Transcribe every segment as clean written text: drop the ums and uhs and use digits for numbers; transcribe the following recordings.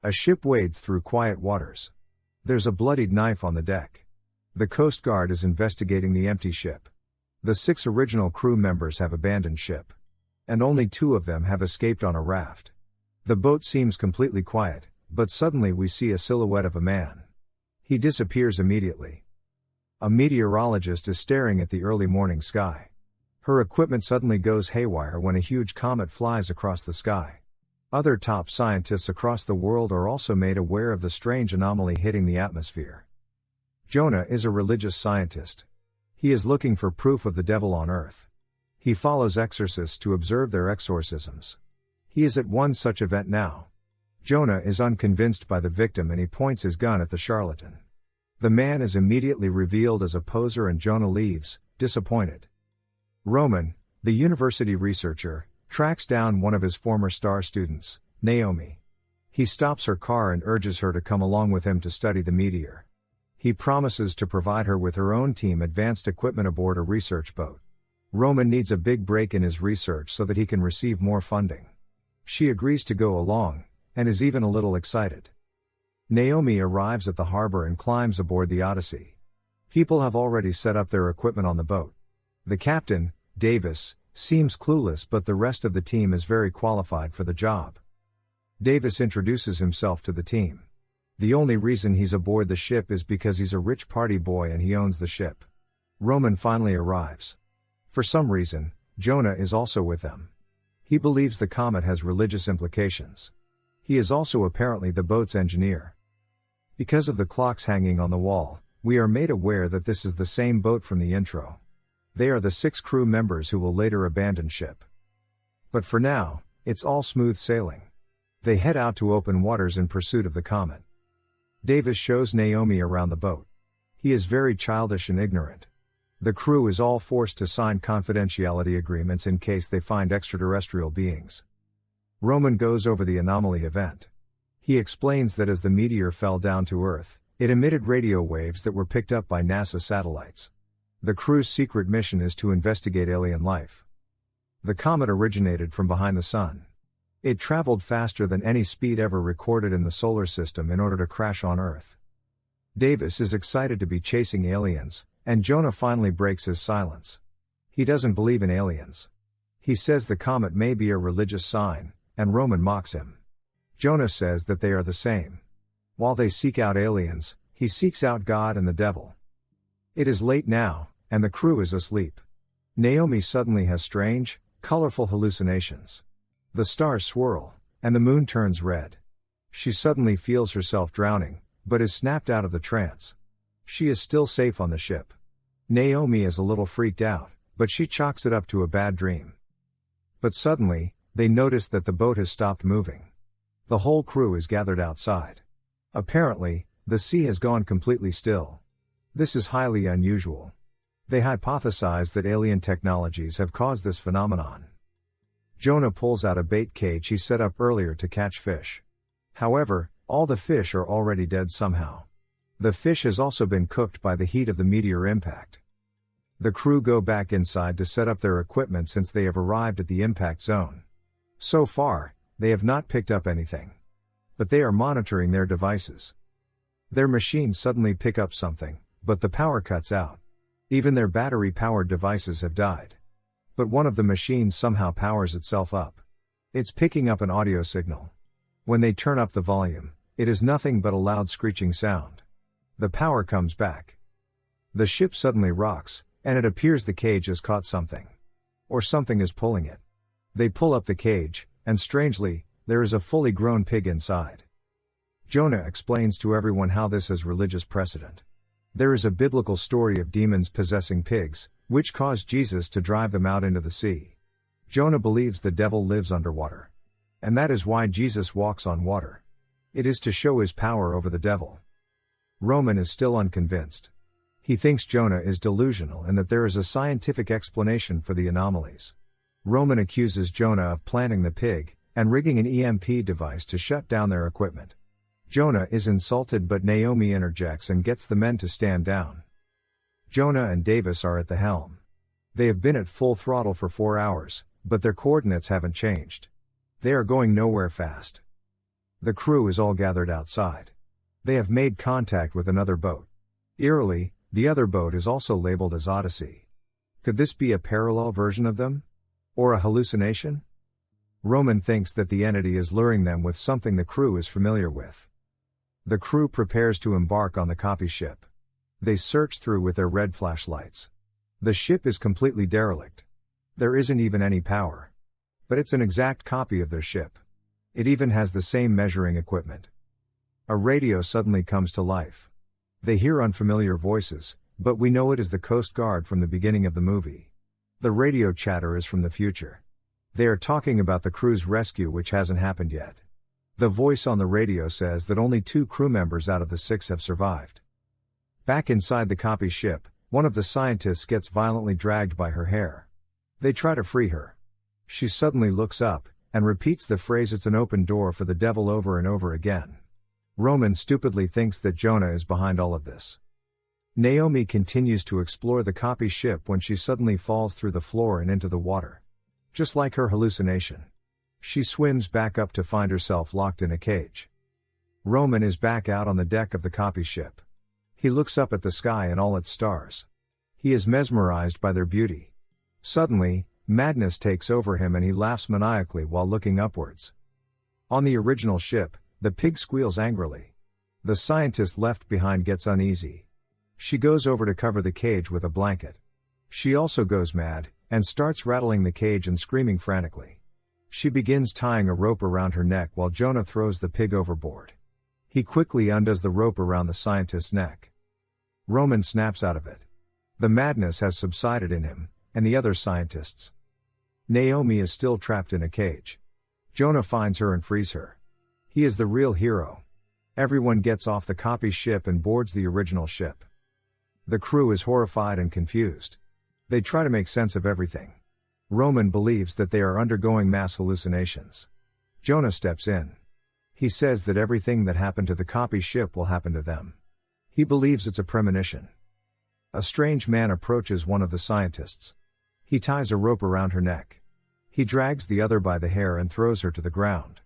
A ship wades through quiet waters. There's a bloodied knife on the deck. The Coast Guard is investigating the empty ship. The 6 original crew members have abandoned ship. And only 2 of them have escaped on a raft. The boat seems completely quiet, but suddenly we see a silhouette of a man. He disappears immediately. A meteorologist is staring at the early morning sky. Her equipment suddenly goes haywire when a huge comet flies across the sky. Other top scientists across the world are also made aware of the strange anomaly hitting the atmosphere. Jonah is a religious scientist. He is looking for proof of the devil on earth. He follows exorcists to observe their exorcisms. He is at one such event now. Jonah is unconvinced by the victim and he points his gun at the charlatan. The man is immediately revealed as a poser and Jonah leaves, disappointed. Roman, the university researcher, tracks down one of his former star students, Naomi. He stops her car and urges her to come along with him to study the meteor. He promises to provide her with her own team advanced equipment aboard a research boat. Roman needs a big break in his research so that he can receive more funding. She agrees to go along, and is even a little excited. Naomi arrives at the harbor and climbs aboard the Odyssey. People have already set up their equipment on the boat. The captain, Davis, seems clueless, but the rest of the team is very qualified for the job. Davis introduces himself to the team. The only reason he's aboard the ship is because he's a rich party boy and he owns the ship. Roman finally arrives. For some reason, Jonah is also with them. He believes the comet has religious implications. He is also apparently the boat's engineer. Because of the clocks hanging on the wall, we are made aware that this is the same boat from the intro. They are the 6 crew members who will later abandon ship. But for now, it's all smooth sailing. They head out to open waters in pursuit of the comet. Davis shows Naomi around the boat. He is very childish and ignorant. The crew is all forced to sign confidentiality agreements in case they find extraterrestrial beings. Roman goes over the anomaly event. He explains that as the meteor fell down to Earth, it emitted radio waves that were picked up by NASA satellites. The crew's secret mission is to investigate alien life. The comet originated from behind the sun. It traveled faster than any speed ever recorded in the solar system in order to crash on Earth. Davis is excited to be chasing aliens, and Jonah finally breaks his silence. He doesn't believe in aliens. He says the comet may be a religious sign, and Roman mocks him. Jonah says that they are the same. While they seek out aliens, he seeks out God and the devil. It is late now, and the crew is asleep. Naomi suddenly has strange, colorful hallucinations. The stars swirl, and the moon turns red. She suddenly feels herself drowning, but is snapped out of the trance. She is still safe on the ship. Naomi is a little freaked out, but she chalks it up to a bad dream. But suddenly, they notice that the boat has stopped moving. The whole crew is gathered outside. Apparently, the sea has gone completely still. This is highly unusual. They hypothesize that alien technologies have caused this phenomenon. Jonah pulls out a bait cage he set up earlier to catch fish. However, all the fish are already dead somehow. The fish has also been cooked by the heat of the meteor impact. The crew go back inside to set up their equipment since they have arrived at the impact zone. So far, they have not picked up anything. But they are monitoring their devices. Their machines suddenly pick up something, but the power cuts out. Even their battery-powered devices have died. But one of the machines somehow powers itself up. It's picking up an audio signal. When they turn up the volume, it is nothing but a loud screeching sound. The power comes back. The ship suddenly rocks, and it appears the cage has caught something. Or something is pulling it. They pull up the cage, and strangely, there is a fully grown pig inside. Jonah explains to everyone how this has religious precedent. There is a biblical story of demons possessing pigs, which caused Jesus to drive them out into the sea. Jonah believes the devil lives underwater. And that is why Jesus walks on water. It is to show his power over the devil. Roman is still unconvinced. He thinks Jonah is delusional and that there is a scientific explanation for the anomalies. Roman accuses Jonah of planting the pig, and rigging an EMP device to shut down their equipment. Jonah is insulted, but Naomi interjects and gets the men to stand down. Jonah and Davis are at the helm. They have been at full throttle for 4 hours, but their coordinates haven't changed. They are going nowhere fast. The crew is all gathered outside. They have made contact with another boat. Eerily, the other boat is also labeled as Odyssey. Could this be a parallel version of them? Or a hallucination? Roman thinks that the entity is luring them with something the crew is familiar with. The crew prepares to embark on the copy ship. They search through with their red flashlights. The ship is completely derelict. There isn't even any power. But it's an exact copy of their ship. It even has the same measuring equipment. A radio suddenly comes to life. They hear unfamiliar voices, but we know it is the Coast Guard from the beginning of the movie. The radio chatter is from the future. They are talking about the crew's rescue, which hasn't happened yet. The voice on the radio says that only 2 crew members out of the 6 have survived. Back inside the copy ship, one of the scientists gets violently dragged by her hair. They try to free her. She suddenly looks up, and repeats the phrase "it's an open door for the devil" over and over again. Roman stupidly thinks that Jonah is behind all of this. Naomi continues to explore the copy ship when she suddenly falls through the floor and into the water. Just like her hallucination. She swims back up to find herself locked in a cage. Roman is back out on the deck of the copy ship. He looks up at the sky and all its stars. He is mesmerized by their beauty. Suddenly, madness takes over him and he laughs maniacally while looking upwards. On the original ship, the pig squeals angrily. The scientist left behind gets uneasy. She goes over to cover the cage with a blanket. She also goes mad, and starts rattling the cage and screaming frantically. She begins tying a rope around her neck while Jonah throws the pig overboard. He quickly undoes the rope around the scientist's neck. Roman snaps out of it. The madness has subsided in him, and the other scientists. Naomi is still trapped in a cage. Jonah finds her and frees her. He is the real hero. Everyone gets off the copy ship and boards the original ship. The crew is horrified and confused. They try to make sense of everything. Roman believes that they are undergoing mass hallucinations. Jonah steps in. He says that everything that happened to the copy ship will happen to them. He believes it's a premonition. A strange man approaches one of the scientists. He ties a rope around her neck. He drags the other by the hair and throws her to the ground.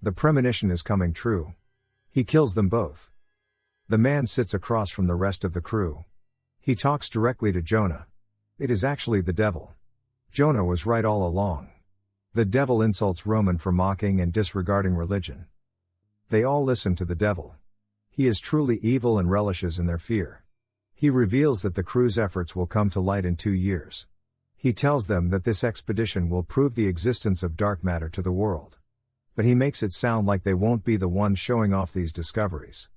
The premonition is coming true. He kills them both. The man sits across from the rest of the crew. He talks directly to Jonah. It is actually the devil. Jonah was right all along. The devil insults Roman for mocking and disregarding religion. They all listen to the devil. He is truly evil and relishes in their fear. He reveals that the crew's efforts will come to light in 2 years. He tells them that this expedition will prove the existence of dark matter to the world. But he makes it sound like they won't be the ones showing off these discoveries.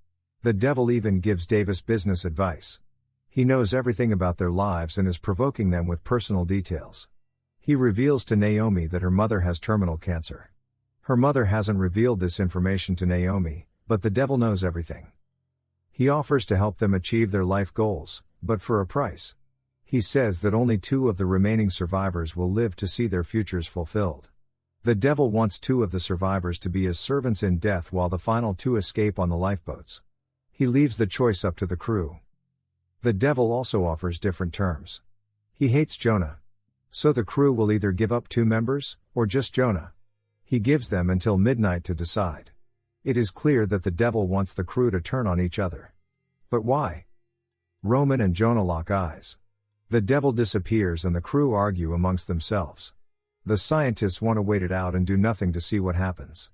The devil even gives Davis business advice. He knows everything about their lives and is provoking them with personal details. He reveals to Naomi that her mother has terminal cancer. Her mother hasn't revealed this information to Naomi, but the devil knows everything. He offers to help them achieve their life goals, but for a price. He says that only 2 of the remaining survivors will live to see their futures fulfilled. The devil wants 2 of the survivors to be his servants in death while the final 2 escape on the lifeboats. He leaves the choice up to the crew. The devil also offers different terms. He hates Jonah. So the crew will either give up 2 members, or just Jonah. He gives them until midnight to decide. It is clear that the devil wants the crew to turn on each other. But why? Roman and Jonah lock eyes. The devil disappears and the crew argue amongst themselves. The scientists want to wait it out and do nothing to see what happens.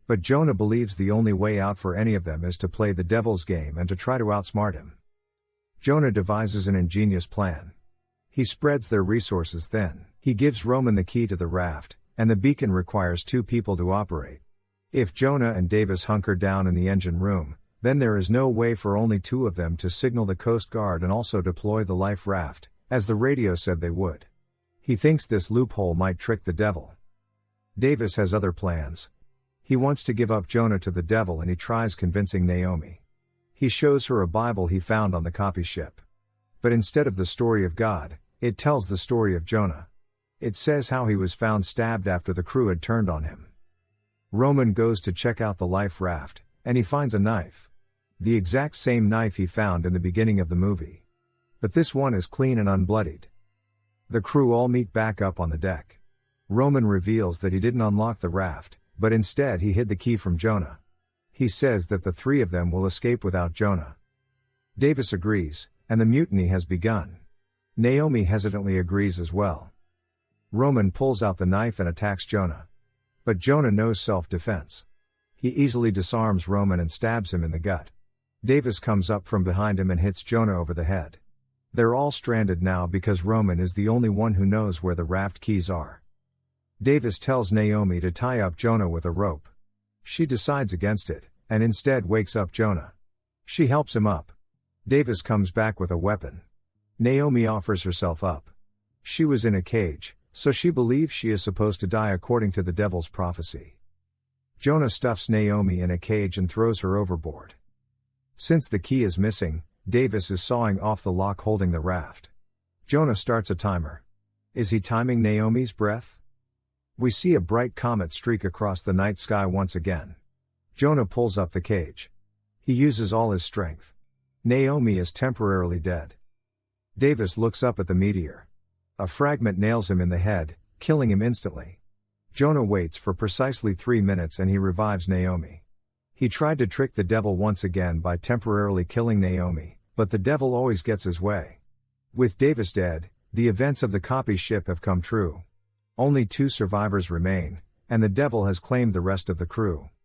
But Jonah believes the only way out for any of them is to play the devil's game and to try to outsmart him. Jonah devises an ingenious plan. He spreads their resources thin. He gives Roman the key to the raft, and the beacon requires 2 people to operate. If Jonah and Davis hunker down in the engine room, then there is no way for only 2 of them to signal the Coast Guard and also deploy the life raft, as the radio said they would. He thinks this loophole might trick the devil. Davis has other plans. He wants to give up Jonah to the devil and he tries convincing Naomi. He shows her a Bible he found on the copy ship. But instead of the story of God, it tells the story of Jonah. It says how he was found stabbed after the crew had turned on him. Roman goes to check out the life raft, and he finds a knife. The exact same knife he found in the beginning of the movie. But this one is clean and unbloodied. The crew all meet back up on the deck. Roman reveals that he didn't unlock the raft, but instead he hid the key from Jonah. He says that the three of them will escape without Jonah. Davis agrees, and the mutiny has begun. Naomi hesitantly agrees as well. Roman pulls out the knife and attacks Jonah. But Jonah knows self-defense. He easily disarms Roman and stabs him in the gut. Davis comes up from behind him and hits Jonah over the head. They're all stranded now because Roman is the only one who knows where the raft keys are. Davis tells Naomi to tie up Jonah with a rope. She decides against it, and instead wakes up Jonah. She helps him up. Davis comes back with a weapon. Naomi offers herself up. She was in a cage, so she believes she is supposed to die according to the devil's prophecy. Jonah stuffs Naomi in a cage and throws her overboard. Since the key is missing, Davis is sawing off the lock holding the raft. Jonah starts a timer. Is he timing Naomi's breath? We see a bright comet streak across the night sky once again. Jonah pulls up the cage. He uses all his strength. Naomi is temporarily dead. Davis looks up at the meteor. A fragment nails him in the head, killing him instantly. Jonah waits for precisely 3 minutes and he revives Naomi. He tried to trick the devil once again by temporarily killing Naomi, but the devil always gets his way. With Davis dead, the events of the copy ship have come true. Only 2 survivors remain, and the devil has claimed the rest of the crew.